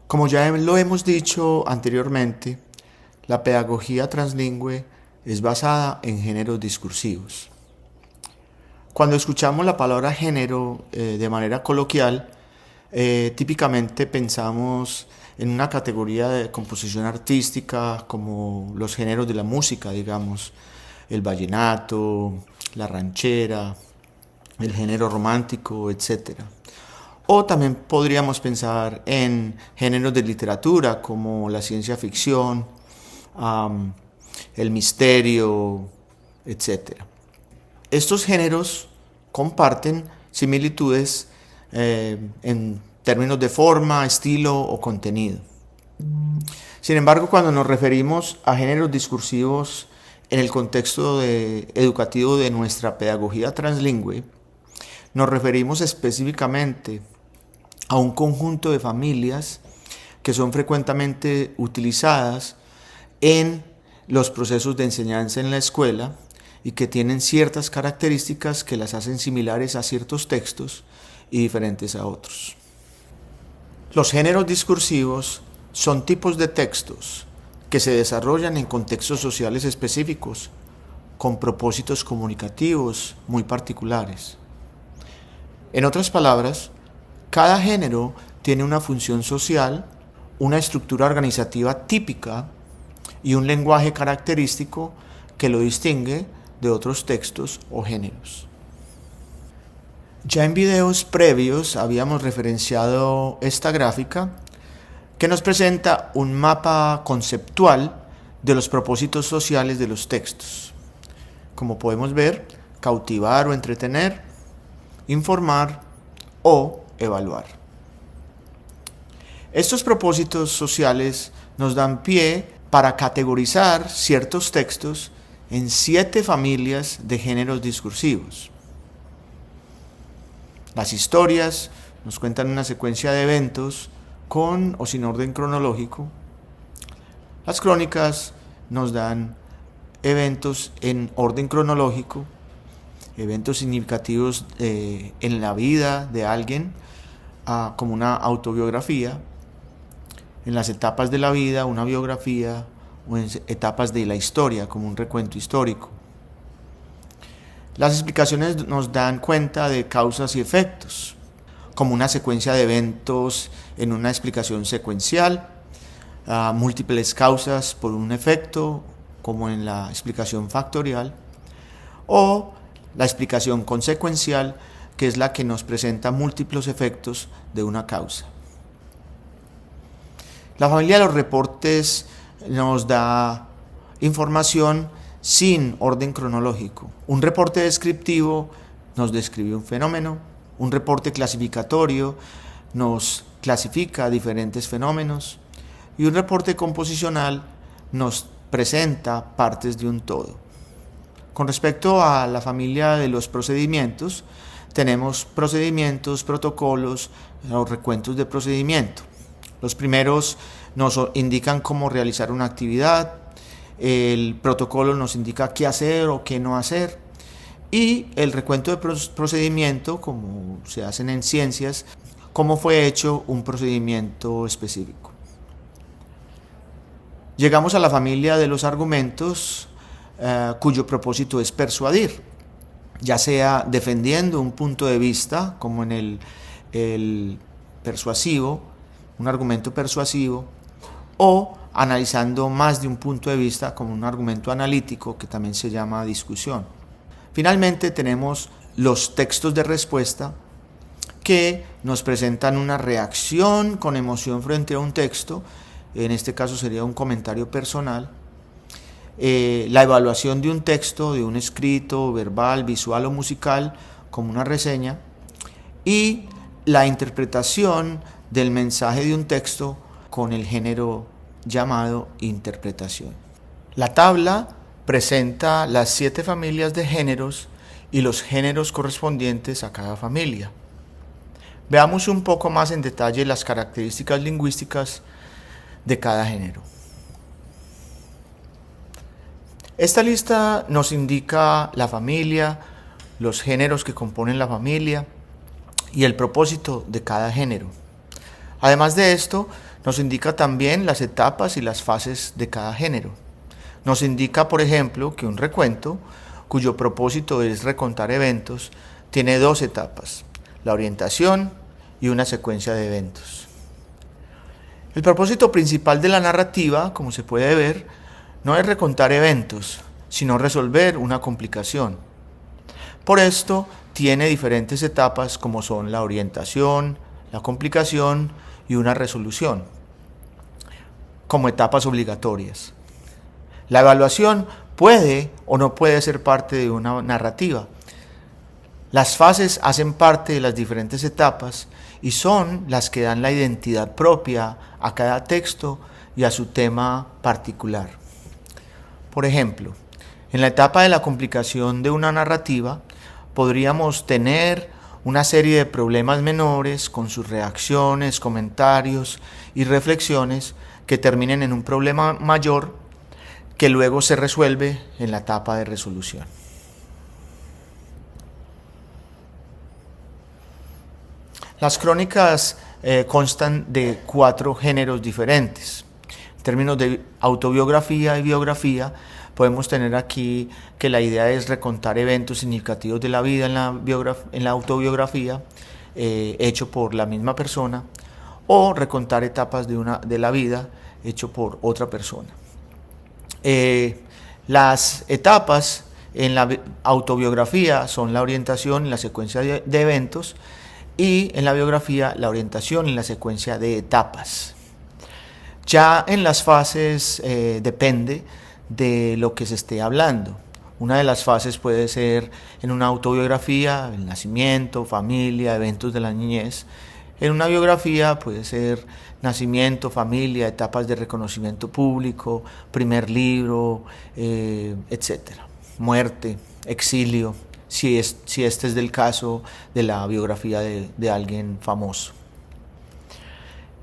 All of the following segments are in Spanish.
Como ya lo hemos dicho anteriormente, la pedagogía translingüe es basada en géneros discursivos. Cuando escuchamos la palabra género de manera coloquial, típicamente pensamos en una categoría de composición artística como los géneros de la música, digamos, el vallenato, la ranchera, el género romántico, etcétera. O también podríamos pensar en géneros de literatura como la ciencia ficción, el misterio, etcétera. Estos géneros comparten similitudes en términos de forma, estilo o contenido. Sin embargo, cuando nos referimos a géneros discursivos en el contexto educativo de nuestra pedagogía translingüe, nos referimos específicamente a un conjunto de familias que son frecuentemente utilizadas en los procesos de enseñanza en la escuela y que tienen ciertas características que las hacen similares a ciertos textos y diferentes a otros. Los géneros discursivos son tipos de textos que se desarrollan en contextos sociales específicos con propósitos comunicativos muy particulares. En otras palabras, cada género tiene una función social, una estructura organizativa típica y un lenguaje característico que lo distingue de otros textos o géneros. Ya en videos previos habíamos referenciado esta gráfica que nos presenta un mapa conceptual de los propósitos sociales de los textos. Como podemos ver, cautivar o entretener, informar o evaluar. Estos propósitos sociales nos dan pie para categorizar ciertos textos en 7 familias de géneros discursivos. Las historias nos cuentan una secuencia de eventos con o sin orden cronológico. Las crónicas nos dan eventos en orden cronológico, eventos significativos en la vida de alguien, como una autobiografía, en las etapas de la vida, una biografía, o en etapas de la historia, como un recuento histórico. Las explicaciones nos dan cuenta de causas y efectos, como una secuencia de eventos en una explicación secuencial, múltiples causas por un efecto, como en la explicación factorial, o la explicación consecuencial, que es la que nos presenta múltiples efectos de una causa. La familia de los reportes nos da información sin orden cronológico. Un reporte descriptivo nos describe un fenómeno, un reporte clasificatorio nos clasifica diferentes fenómenos y un reporte composicional nos presenta partes de un todo. Con respecto a la familia de los procedimientos, tenemos procedimientos, protocolos o recuentos de procedimiento. Los primeros nos indican cómo realizar una actividad, el protocolo nos indica qué hacer o qué no hacer, y el recuento de procedimiento, como se hacen en ciencias, cómo fue hecho un procedimiento específico. Llegamos a la familia de los argumentos, cuyo propósito es persuadir, ya sea defendiendo un punto de vista, como en el persuasivo, un argumento persuasivo, o analizando más de un punto de vista, como un argumento analítico, que también se llama discusión. Finalmente tenemos los textos de respuesta, que nos presentan una reacción con emoción frente a un texto, en este caso sería un comentario personal, la evaluación de un texto, de un escrito, verbal, visual o musical, como una reseña, y la interpretación del mensaje de un texto con el género llamado interpretación. La tabla presenta las 7 familias de géneros y los géneros correspondientes a cada familia. Veamos un poco más en detalle las características lingüísticas de cada género. Esta lista nos indica la familia, los géneros que componen la familia y el propósito de cada género. Además de esto, Nos indica también las etapas y las fases de cada género. Nos indica, por ejemplo, que un recuento, cuyo propósito es recontar eventos, tiene dos etapas, la orientación y una secuencia de eventos. El propósito principal de la narrativa, como se puede ver, no es recontar eventos, sino resolver una complicación. Por esto, tiene diferentes etapas como son la orientación, la complicación y una resolución, como etapas obligatorias. La evaluación puede o no puede ser parte de una narrativa. Las fases hacen parte de las diferentes etapas y son las que dan la identidad propia a cada texto y a su tema particular. Por ejemplo, en la etapa de la complicación de una narrativa, podríamos tener una serie de problemas menores con sus reacciones, comentarios y reflexiones que terminen en un problema mayor que luego se resuelve en la etapa de resolución. Las crónicas constan de 4 géneros diferentes. En términos de autobiografía y biografía, podemos tener aquí que la idea es recontar eventos significativos de la vida en la autobiografía, hecho por la misma persona, o recontar etapas de la vida, hecho por otra persona. Las etapas en la autobiografía son la orientación y la secuencia de eventos, y en la biografía la orientación y la secuencia de etapas. Ya en las fases depende de lo que se esté hablando. Una de las fases puede ser en una autobiografía, el nacimiento, familia, eventos de la niñez. En una biografía puede ser nacimiento, familia, etapas de reconocimiento público, primer libro, etc. Muerte, exilio, si este es del caso de la biografía de alguien famoso.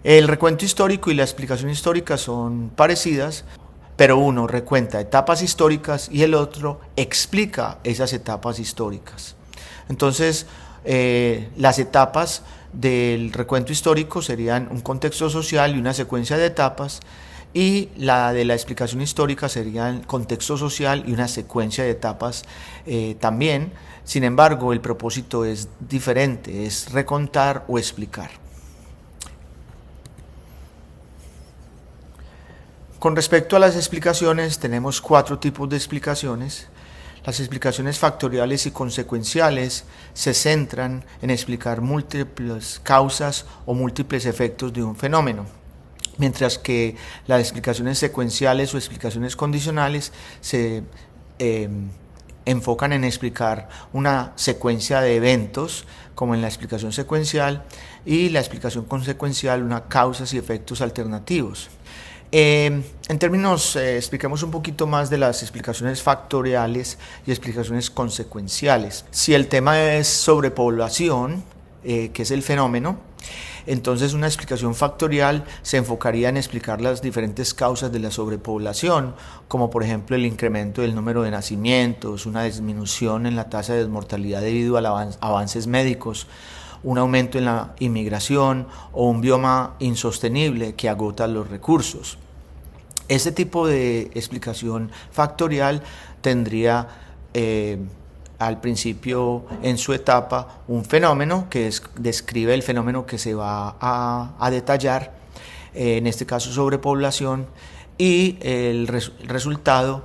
El recuento histórico y la explicación histórica son parecidas, pero uno recuenta etapas históricas y el otro explica esas etapas históricas. Entonces, las etapas del recuento histórico serían un contexto social y una secuencia de etapas, y la de la explicación histórica sería el contexto social y una secuencia de etapas también. Sin embargo, el propósito es diferente, es recontar o explicar. Con respecto a las explicaciones, tenemos 4 tipos de explicaciones. Las explicaciones factoriales y consecuenciales se centran en explicar múltiples causas o múltiples efectos de un fenómeno, mientras que las explicaciones secuenciales o explicaciones condicionales se enfocan en explicar una secuencia de eventos, como en la explicación secuencial, y la explicación consecuencial, una causas y efectos alternativos. En términos, expliquemos un poquito más de las explicaciones factoriales y explicaciones consecuenciales. Si el tema es sobrepoblación, que es el fenómeno, entonces una explicación factorial se enfocaría en explicar las diferentes causas de la sobrepoblación, como por ejemplo el incremento del número de nacimientos, una disminución en la tasa de mortalidad debido a avances médicos, un aumento en la inmigración o un bioma insostenible que agota los recursos. Este tipo de explicación factorial tendría al principio en su etapa un fenómeno que describe el fenómeno que se va a detallar, en este caso sobrepoblación, y el resultado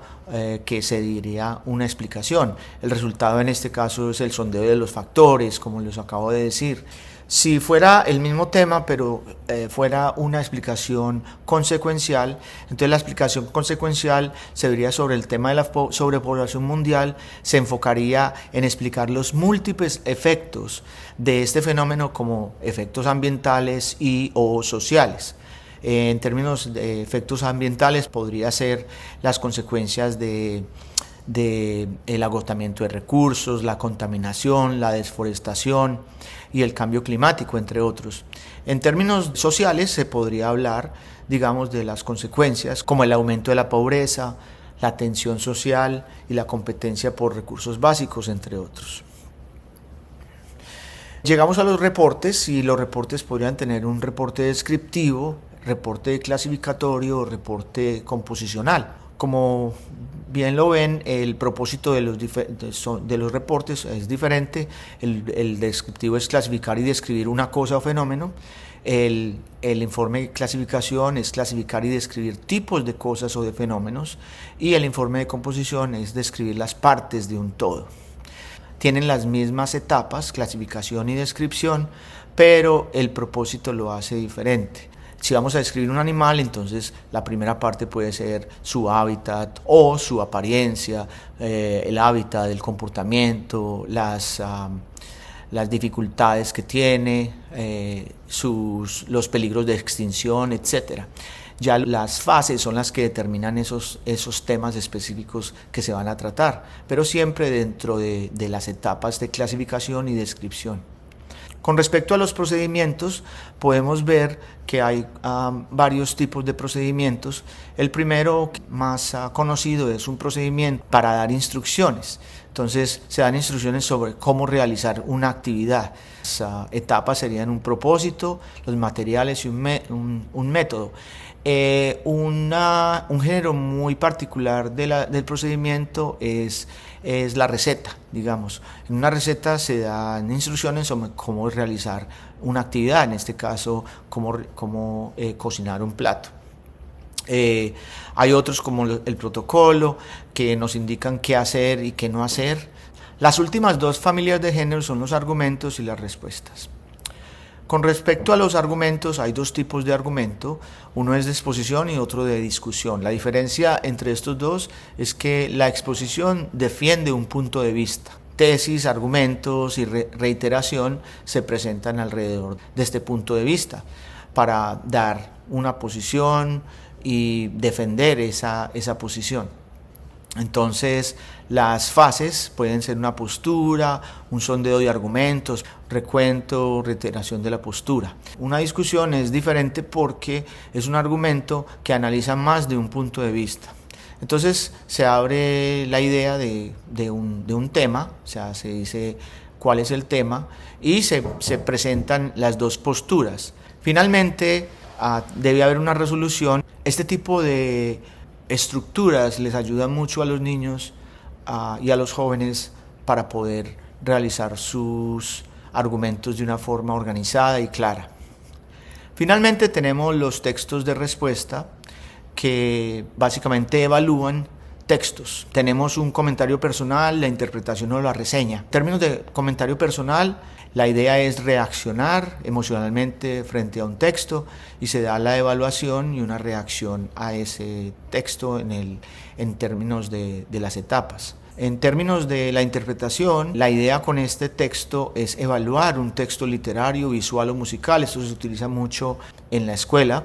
que se diría una explicación. El resultado en este caso es el sondeo de los factores, como les acabo de decir. Si fuera el mismo tema, pero fuera una explicación consecuencial, entonces la explicación consecuencial se vería sobre el tema de la sobrepoblación mundial, se enfocaría en explicar los múltiples efectos de este fenómeno como efectos ambientales y o sociales. En términos de efectos ambientales podría ser las consecuencias de el agotamiento de recursos, la contaminación, la desforestación y el cambio climático, entre otros. En términos sociales se podría hablar, digamos, de las consecuencias como el aumento de la pobreza, la tensión social y la competencia por recursos básicos, entre otros. Llegamos a los reportes, y los reportes podrían tener un reporte descriptivo, reporte clasificatorio o reporte composicional. Como bien lo ven, el propósito de los reportes es diferente. El descriptivo es clasificar y describir una cosa o fenómeno. El informe de clasificación es clasificar y describir tipos de cosas o de fenómenos. Y el informe de composición es describir las partes de un todo. Tienen las mismas etapas, clasificación y descripción, pero el propósito lo hace diferente. Si vamos a describir un animal, entonces la primera parte puede ser su hábitat o su apariencia, el hábitat, el comportamiento, las dificultades que tiene, los peligros de extinción, etc. Ya las fases son las que determinan esos temas específicos que se van a tratar, pero siempre dentro de las etapas de clasificación y descripción. Con respecto a los procedimientos, podemos ver que hay varios tipos de procedimientos. El primero, más conocido, es un procedimiento para dar instrucciones. Entonces, se dan instrucciones sobre cómo realizar una actividad. Las etapas serían un propósito, los materiales y un método. Un género muy particular del procedimiento es la receta, digamos. En una receta se dan instrucciones sobre cómo realizar una actividad, en este caso, cómo cocinar un plato. Hay otros como el protocolo, que nos indican qué hacer y qué no hacer. Las últimas dos familias de géneros son los argumentos y las respuestas. Con respecto a los argumentos, hay dos tipos de argumento, uno es de exposición y otro de discusión. La diferencia entre estos dos es que la exposición defiende un punto de vista. Tesis, argumentos y reiteración se presentan alrededor de este punto de vista para dar una posición y defender esa posición. Entonces, las fases pueden ser una postura, un sondeo de argumentos, recuento, reiteración de la postura. Una discusión es diferente porque es un argumento que analiza más de un punto de vista. Entonces, se abre la idea de un tema, o sea, se dice cuál es el tema y se presentan las dos posturas. Finalmente, debe haber una resolución. Este tipo de estructuras les ayudan mucho a los niños y a los jóvenes para poder realizar sus argumentos de una forma organizada y clara. Finalmente tenemos los textos de respuesta que básicamente evalúan textos. Tenemos un comentario personal, la interpretación o la reseña. En términos de comentario personal, la idea es reaccionar emocionalmente frente a un texto y se da la evaluación y una reacción a ese texto en términos de las etapas. En términos de la interpretación, la idea con este texto es evaluar un texto literario, visual o musical. Esto se utiliza mucho en la escuela,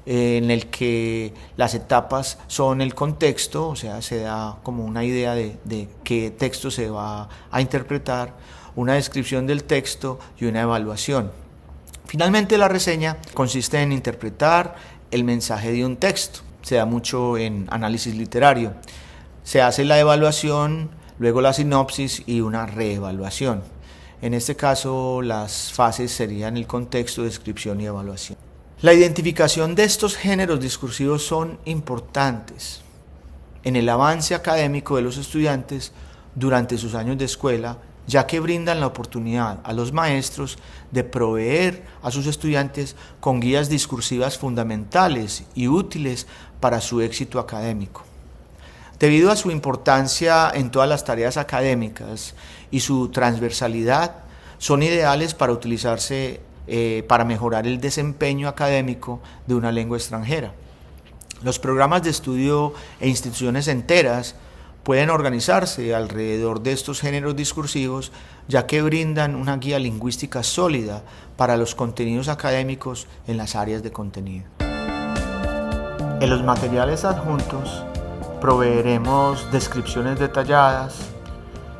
en el que las etapas son el contexto, o sea, se da como una idea de qué texto se va a interpretar, una descripción del texto y una evaluación. Finalmente, la reseña consiste en interpretar el mensaje de un texto. Se da mucho en análisis literario. Se hace la evaluación, luego la sinopsis y una reevaluación. En este caso, las fases serían el contexto, descripción y evaluación. La identificación de estos géneros discursivos son importantes en el avance académico de los estudiantes durante sus años de escuela, ya que brindan la oportunidad a los maestros de proveer a sus estudiantes con guías discursivas fundamentales y útiles para su éxito académico. Debido a su importancia en todas las tareas académicas y su transversalidad, son ideales para utilizarse para mejorar el desempeño académico de una lengua extranjera. Los programas de estudio e instituciones enteras pueden organizarse alrededor de estos géneros discursivos, ya que brindan una guía lingüística sólida para los contenidos académicos en las áreas de contenido. En los materiales adjuntos proveeremos descripciones detalladas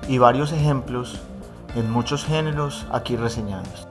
y varios ejemplos en muchos géneros aquí reseñados.